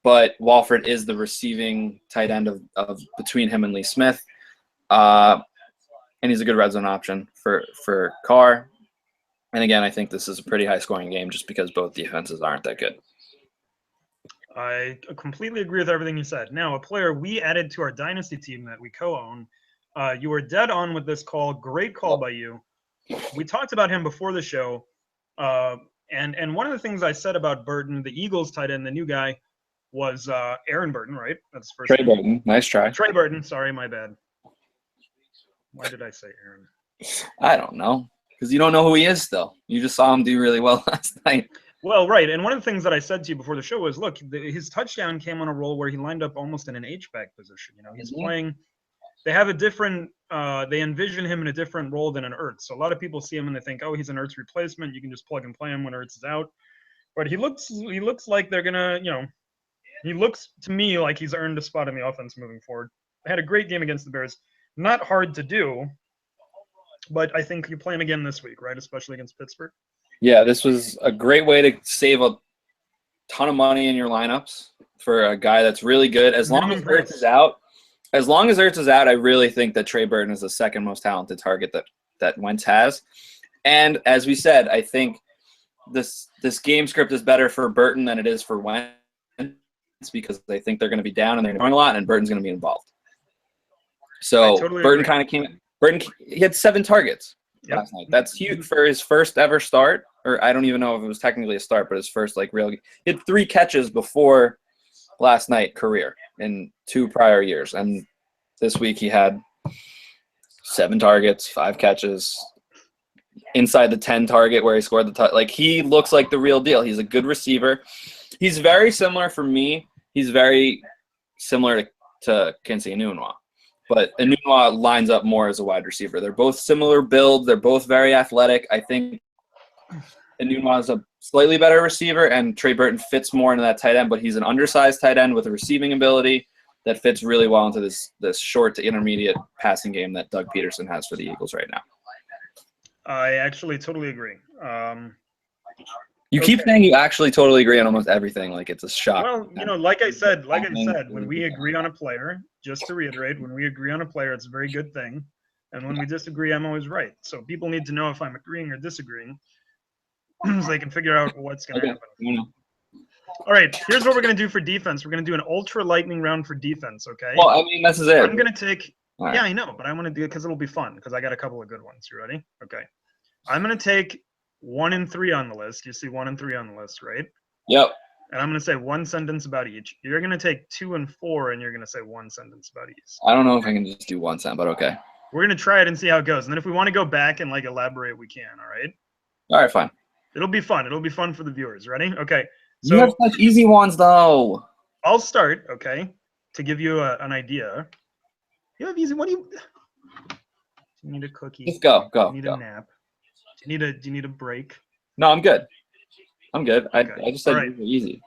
but Walford is the receiving tight end of between him and Lee Smith. And he's a good red zone option for Carr. And again, I think this is a pretty high-scoring game just because both defenses aren't that good. I completely agree with everything you said. Now, a player we added to our Dynasty team that we co-own, you were dead on with this call. Great call by you. We talked about him before the show. And one of the things I said about Burton, the Eagles tight end, the new guy, was Aaron Burton, right? That's first. Trey Burton. Nice try. Trey Burton. Sorry, my bad. Why did I say Aaron? I don't know. Because you don't know who he is still. You just saw him do really well last night. Well, right. And one of the things that I said to you before the show was, look, his touchdown came on a roll where he lined up almost in an H-back position. You know, he's playing – they have a different they envision him in a different role than an Ertz. So a lot of people see him and they think, oh, he's an Ertz replacement. You can just plug and play him when Ertz is out. But he looks like they're going to, you know, he looks to me like he's earned a spot in the offense moving forward. Had a great game against the Bears. Not hard to do, but I think you play him again this week, right? Especially against Pittsburgh. Yeah, this was a great way to save a ton of money in your lineups for a guy that's really good. As long as Ertz is out, I really think that Trey Burton is the second most talented target that Wentz has. And as we said, I think this game script is better for Burton than it is for Wentz because they think they're going to be down and they're going a lot, and Burton's going to be involved. So totally Burton kind of came. Burton he had 7 targets last night. That's huge for his first ever start, or I don't even know if it was technically a start, but his first real. He had 3 catches before last night career in 2 prior years, and this week he had 7 targets, 5 catches, inside the 10 target where he scored the like he looks like the real deal. He's a good receiver. He's very similar for me. He's very similar to Quincy Enunwa. but Enunwa lines up more as a wide receiver. They're both similar build. They're both very athletic. I think Enunwa is a slightly better receiver, and Trey Burton fits more into that tight end, but he's an undersized tight end with a receiving ability that fits really well into this short to intermediate passing game that Doug Peterson has for the Eagles right now. I actually totally agree. You keep saying you actually totally agree on almost everything, like it's a shock. Well, like I said, when we agree on a player, just to reiterate, when we agree on a player, it's a very good thing. And when we disagree, I'm always right. So people need to know if I'm agreeing or disagreeing so they can figure out what's going to happen. Yeah. All right, here's what we're going to do for defense. We're going to do an ultra lightning round for defense, okay? Well, I mean, this is it. I'm going to take Right. Yeah, I know, but I want to do it because it'll be fun because I got a couple of good ones. You ready? Okay. I'm going to take 1 and 3 on the list. You see 1 and 3 on the list, right? Yep. And I'm going to say one sentence about each. You're going to take 2 and 4, and you're going to say one sentence about each. I don't know if I can just do one sentence, but okay. We're going to try it and see how it goes. And then if we want to go back and elaborate, we can. All right? All right, fine. It'll be fun. It'll be fun for the viewers. Ready? Okay. So You have such easy ones, though. I'll start, okay, to give you an idea. You have easy. What do you need a cookie? Just go. Do you need a nap? Do you need a break? No, I'm good. Okay. I just said right. Easy.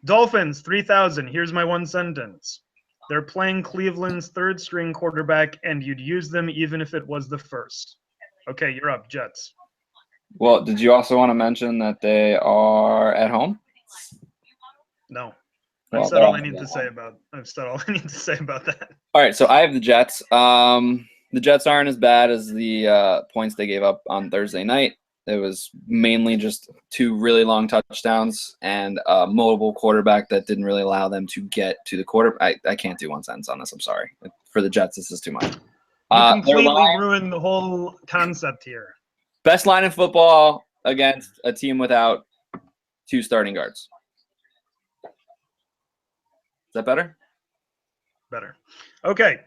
Dolphins 3,000. Here's my one sentence. They're playing Cleveland's third string quarterback, and you'd use them even if it was the first. Okay, you're up, Jets. Well, did you also want to mention that they are at home? No. Well, I've said all I need to say about that. All right, so I have the Jets. The Jets aren't as bad as the points they gave up on Thursday night. It was mainly just 2 really long touchdowns and a mobile quarterback that didn't really allow them to get to the quarter. I can't do one sentence on this. I'm sorry. For the Jets, this is too much. You completely ruined the whole concept here. Best line in football against a team without 2 starting guards. Is that better? Better. Okay.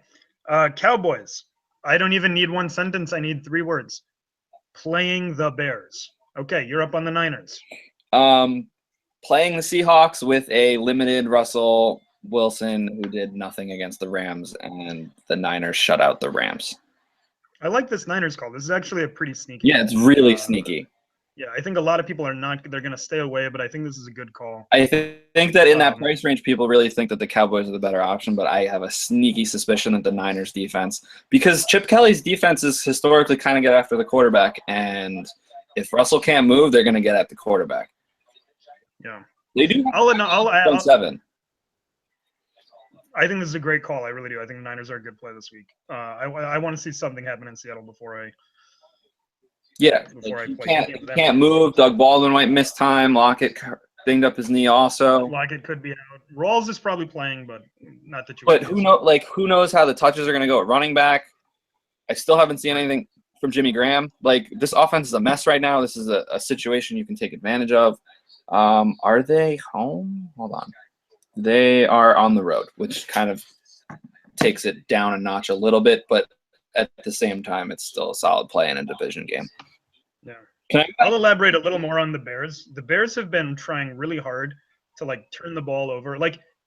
Cowboys. I don't even need one sentence. I need 3 words. Playing the Bears. Okay, you're up on the Niners. Playing the Seahawks with a limited Russell Wilson who did nothing against the Rams, and the Niners shut out the Rams. I like this Niners call. This is actually a pretty sneaky. Yeah, it's really sneaky. Yeah, I think a lot of people are not. They're going to stay away, but I think this is a good call. I think that in that price range, people really think that the Cowboys are the better option, but I have a sneaky suspicion that the Niners defense, because Chip Kelly's defense is historically kind of get after the quarterback, and if Russell can't move, they're going to get at the quarterback. Yeah, they do. I'll 7. I think this is a great call. I really do. I think the Niners are a good play this week. I want to see something happen in Seattle before I. Yeah, he can't move. Doug Baldwin might miss time. Lockett dinged up his knee also. Lockett could be out. Rawls is probably playing, but not that you. But who knows how the touches are going to go at running back? I still haven't seen anything from Jimmy Graham. This offense is a mess right now. This is a situation you can take advantage of. Are they home? Hold on. They are on the road, which kind of takes it down a notch a little bit, but at the same time, it's still a solid play in a division game. Yeah. I'll elaborate a little more on the Bears. The Bears have been trying really hard to turn the ball over.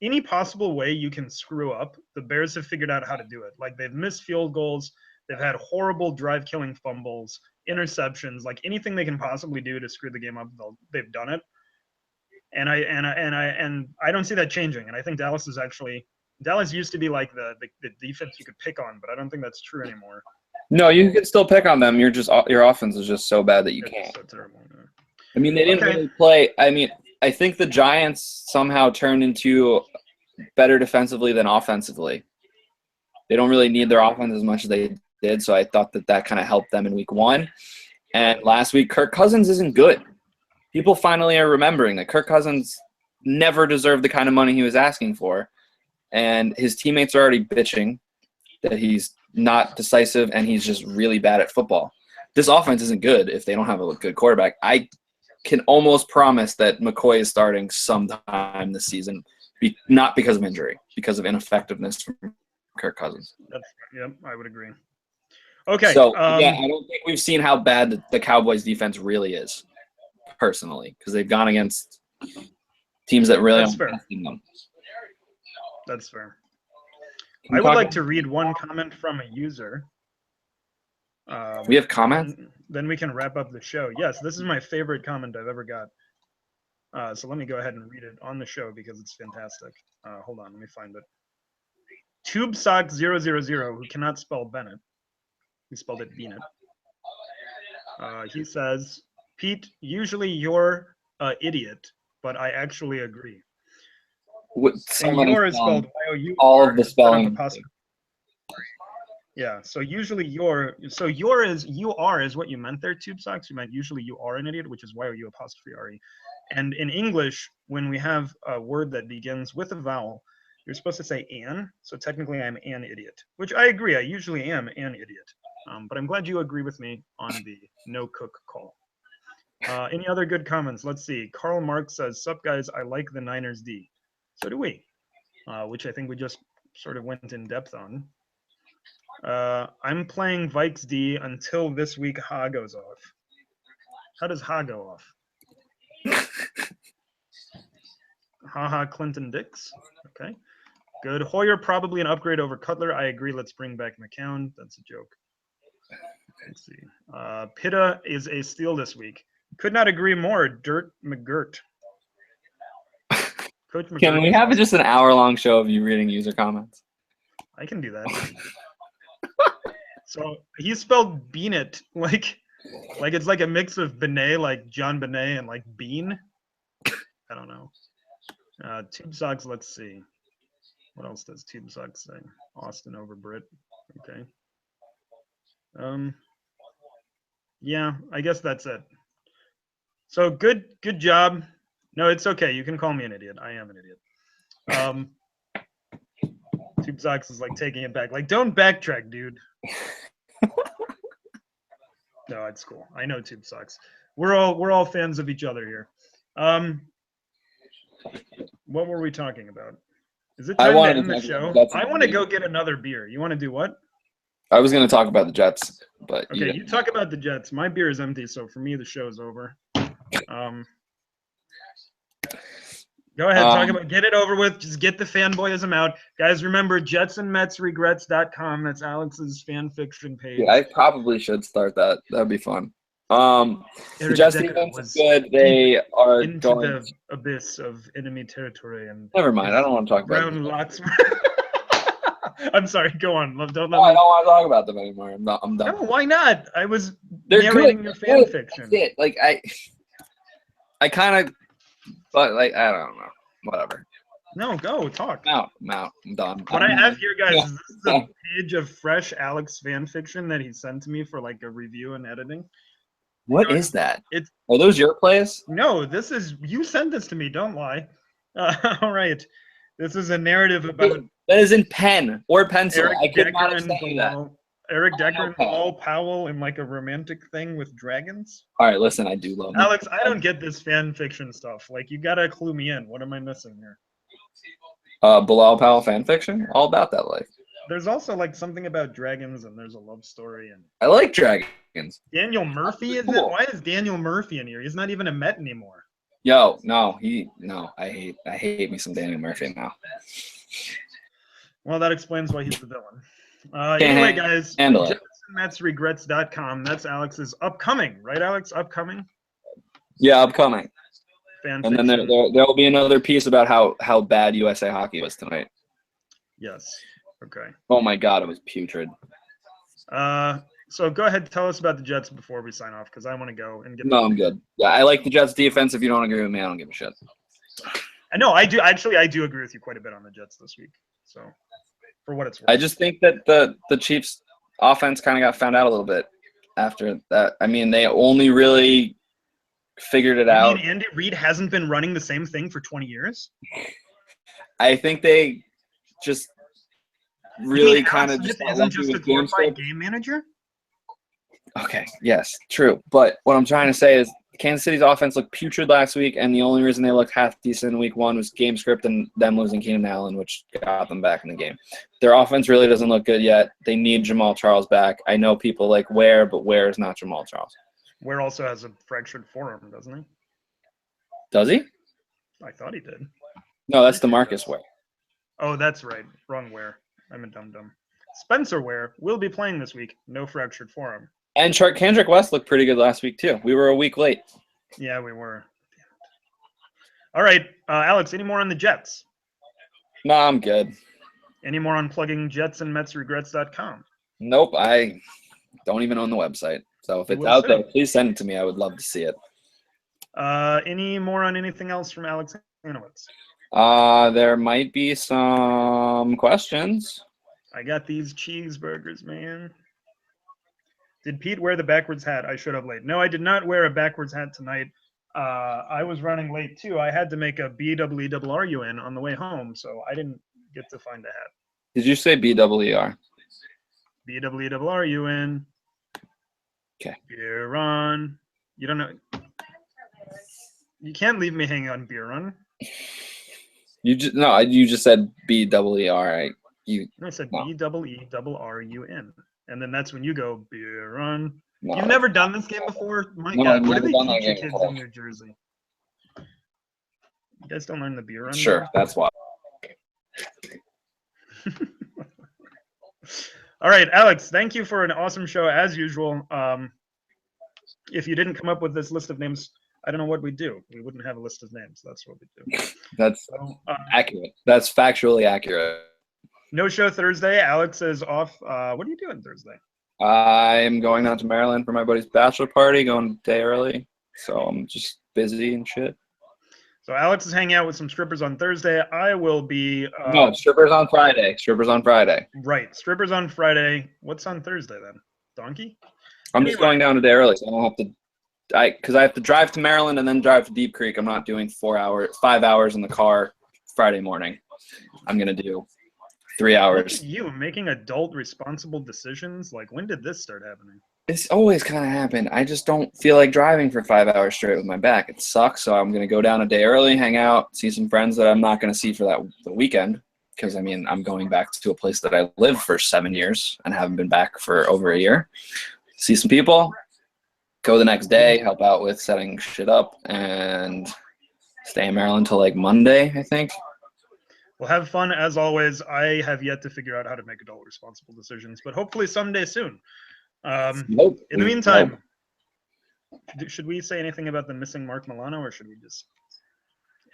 Any possible way you can screw up, the Bears have figured out how to do it. They've missed field goals. They've had horrible drive-killing fumbles, interceptions, anything they can possibly do to screw the game up, they've done it. And I don't see that changing. And I think Dallas used to be the defense you could pick on, but I don't think that's true anymore. No, you can still pick on them. Your offense is just so bad that you can't. So terrible. Yeah. I mean, they didn't really play. I mean, I think the Giants somehow turned into better defensively than offensively. They don't really need their offense as much as they did, so I thought that kind of helped them in week 1. And last week, Kirk Cousins isn't good. People finally are remembering that Kirk Cousins never deserved the kind of money he was asking for. And his teammates are already bitching that he's not decisive and he's just really bad at football. This offense isn't good if they don't have a good quarterback. I can almost promise that McCoy is starting sometime this season, not because of injury, because of ineffectiveness from Kirk Cousins. I would agree. Okay. So, I don't think we've seen how bad the Cowboys defense really is, personally, because they've gone against teams that really aren't testing them. That's fair. I would like to read one comment from a user. We have comments? Then we can wrap up the show. Yes, this is my favorite comment I've ever got. So let me go ahead and read it on the show because it's fantastic. Hold on, let me find it. TubeSock000, who cannot spell Bennett. He spelled it Bennett. He says, Pete, usually you're an idiot, but I actually agree. And your is spelled Y-O-U. All of the spelling. Yeah, so usually you are is what you meant there, Tube Socks. You meant usually you are an idiot, which is Y-O-U apostrophe R-E. And in English, when we have a word that begins with a vowel, you're supposed to say an. So technically I'm an idiot, which I agree. I usually am an idiot. But I'm glad you agree with me on the no cook call. Any other good comments? Let's see. Karl Marx says, sup guys, I like the Niners D. So do we, which I think we just sort of went in depth on. I'm playing Vikes D until this week Ha goes off. How does Ha go off? Haha, Clinton Dix. Okay, good. Hoyer probably an upgrade over Cutler. I agree. Let's bring back McCown. That's a joke. Let's see. Pitta is a steal this week. Could not agree more. Dirt McGirt. Coach McGirt. Can we have just an hour-long show of you reading user comments? I can do that. So he spelled Beanit like it's like a mix of Benet, like John Benet, and like bean. I don't know. Tube Socks, let's see. What else does Tube Socks say? Austin over Britt. Okay. Yeah, I guess that's it. So good job. No, it's okay. You can call me an idiot. I am an idiot. Tube Socks is like taking it back. Like, don't backtrack, dude. No, it's cool. I know Tube Socks. We're all fans of each other here. What were we talking about? Is it time to end the show? I want to go get another beer. You want to do what? I was going to talk about the Jets, but okay, you talk about the Jets. My beer is empty, so for me the show is over. Go ahead, talk about, get it over with. Just get the fanboyism out. Guys, remember, JetsandMetsRegrets.com. That's Alex's fan fiction page. Yeah, I probably should start that. That would be fun. The Jets defense is good. They are into the abyss of enemy territory. And never mind. I don't want to talk about Brown Lots. I'm sorry. Go on. I don't want to talk about them anymore. I'm done. No, why not? I was narrating your fan fiction. That's it. Like I kind of, but like I don't know. Whatever. No, go talk. No, I'm done. What I have here, guys, is this is a page of fresh Alex fan fiction that he sent to me for like a review and editing. What is that? Are those your plays? No, this is you sent this to me. Don't lie. All right, this is a narrative about that is in pen or pencil. Eric I could Decker not explain that. Eric Decker and Paul Powell in like a romantic thing with dragons. All right, listen, I do love Alex. I don't get this fan fiction stuff. Like, you gotta clue me in. What am I missing here? Bilal Powell fan fiction, all about that life. There's also like something about dragons, and there's a love story, and I like dragons. Daniel Murphy is cool. It? Why is Daniel Murphy in here? He's not even a Met anymore. Yo, no. I hate me some Daniel Murphy now. Well, that explains why he's the villain. Anyway, guys, JetsandMetsRegrets.com. That's Alex's upcoming, right, Alex? Upcoming? Yeah, upcoming. Fan and fiction. then there will be another piece about how bad USA Hockey was tonight. Yes. Okay. Oh my God, it was putrid. So go ahead, tell us about the Jets before we sign off, because I want to go and get. No, I'm good. Yeah, I like the Jets defense. If you don't agree with me, I don't give a shit. No, I do. Actually, I do agree with you quite a bit on the Jets this week. So, for what it's worth. I just think that the Chiefs offense kind of got found out a little bit after that. I mean, they only really figured it out. Andy Reid hasn't been running the same thing for 20 years? I think they just really kind of just isn't just a glorified game manager? Okay, yes, true. But what I'm trying to say is Kansas City's offense looked putrid last week, and the only reason they looked half decent in week one was game script and them losing Keenan Allen, which got them back in the game. Their offense really doesn't look good yet. They need Jamal Charles back. I know people like Ware, but Ware is not Jamal Charles. Ware also has a fractured forearm, doesn't he? Does he? I thought he did. No, that's DeMarcus Ware. Oh, that's right. Wrong Ware. I'm a dum-dum. Spencer Ware will be playing this week. No fractured forearm. And Kendrick West looked pretty good last week, too. We were a week late. Yeah, we were. All right, Alex, any more on the Jets? No, I'm good. Any more on plugging JetsandMetsRegrets.com? Nope, I don't even own the website. So if it's We'll out see. there, please send it to me. I would love to see it. Any more on anything else from Alex Hanowitz? There might be some questions. I got these cheeseburgers, man. Did Pete wear the backwards hat? I should have late. No, I did not wear a backwards hat tonight. I was running late too. I had to make a BWRUN on the way home, so I didn't get to find a hat. Did you say BWER? BWRUN. Okay. Beer run. You don't know. You can't leave me hanging on beer run. You just said BWER. I said BEERRUN. And then that's when you go beer run. No. You've never done this game before? My No, God, I've what do never they done that teach you game kids before. in New Jersey? You guys don't learn the beer run? Sure, that's why. All right, Alex, thank you for an awesome show as usual. If you didn't come up with this list of names, I don't know what we'd do. We wouldn't have a list of names. That's what we do. That's So, accurate. That's factually accurate. no show Thursday. Alex is off. What are you doing Thursday? I'm going down to Maryland for my buddy's bachelor party, going a day early. So I'm just busy and shit. So Alex is hanging out with some strippers on Thursday. I will be. No, strippers on Friday. Strippers on Friday. Right, strippers on Friday. What's on Thursday then? Donkey? I'm just going down a day early, so I don't have to. Because I have to drive to Maryland and then drive to Deep Creek. I'm not doing 5 hours in the car Friday morning. I'm gonna do 3 Look hours. at you making adult responsible decisions. Like, when did this start happening? It's always kind of happened. I just don't feel like driving for 5 hours straight with my back. It sucks. So I'm gonna go down a day early, hang out, see some friends that I'm not gonna see for the weekend. Because I mean, I'm going back to a place that I lived for 7 years and haven't been back for over a year. See some people. Go the next day, help out with setting shit up, and stay in Maryland till like Monday, I think. Well, have fun as always. I have yet to figure out how to make adult responsible decisions, but hopefully someday soon. Nope. In the meantime, should we say anything about the missing Mark Milano, or should we just?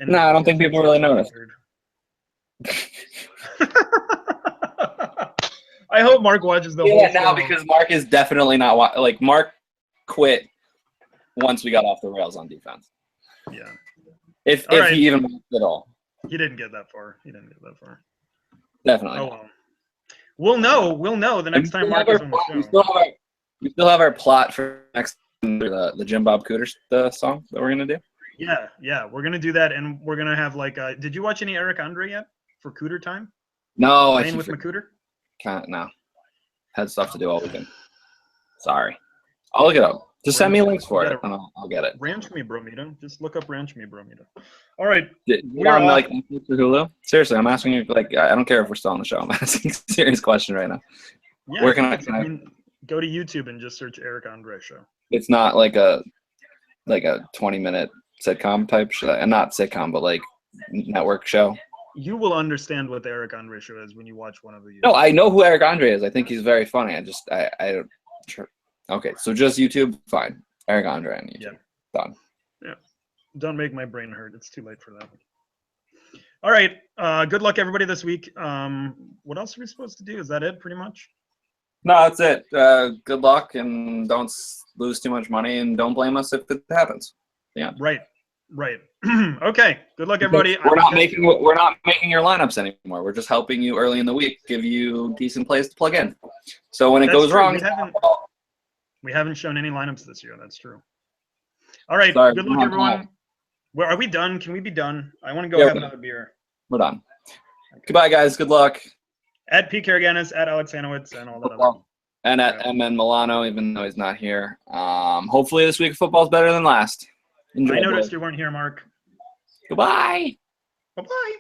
No, I don't think people really notice. I hope Mark watches the whole Yeah, now show. because Mark is definitely not like Mark quit once we got off the rails on defense. Yeah. If right. he even moved at all. He didn't get that far. Definitely. Oh well. We'll know the next time Mark is on the show. We still have our plot for next the Jim Bob Cooter song that we're gonna do. Yeah, we're gonna do that, and we're gonna have like. Did you watch any Eric Andre yet for Cooter time? No, Playing with McCooter. Can't. No, had stuff to do all weekend. Sorry, I'll look it up. Just send me links for it, and I'll get it. Ranch Me Bromita. Just look up Ranch Me Bromita. All right. We're on like Netflix or Hulu. Seriously, I'm asking you. Like, I don't care if we're still on the show. I'm asking a serious question right now. Yeah, where can I go to YouTube and just search Eric Andre show. It's not like a 20-minute sitcom type show, and not sitcom, but like network show. You will understand what the Eric Andre show is when you watch one of the. No, I know who Eric Andre is. I think he's very funny. I don't. Sure. Okay, so just YouTube, fine. Eric Andre on YouTube. Yeah. Done. Yeah. Don't make my brain hurt. It's too late for that. All right. Good luck, everybody, this week. What else are we supposed to do? Is that it, pretty much? No, that's it. Good luck, and don't lose too much money, and don't blame us if it happens. Yeah. Right. Okay. Good luck, everybody. We're not making your lineups anymore. We're just helping you early in the week, give you decent plays to plug in. So when it goes wrong, we haven't shown any lineups this year. That's true. All right. Sorry, good luck, everyone. Well, are we done? Can we be done? I want to go have another beer. We're done. Goodbye, guys. Good luck. At P. Karaganis, at Alex Hanowitz, and all that other. And at MN Milano, even though he's not here. Hopefully this week of football is better than last. Enjoy. I noticed you weren't here, Mark. Goodbye. Bye-bye.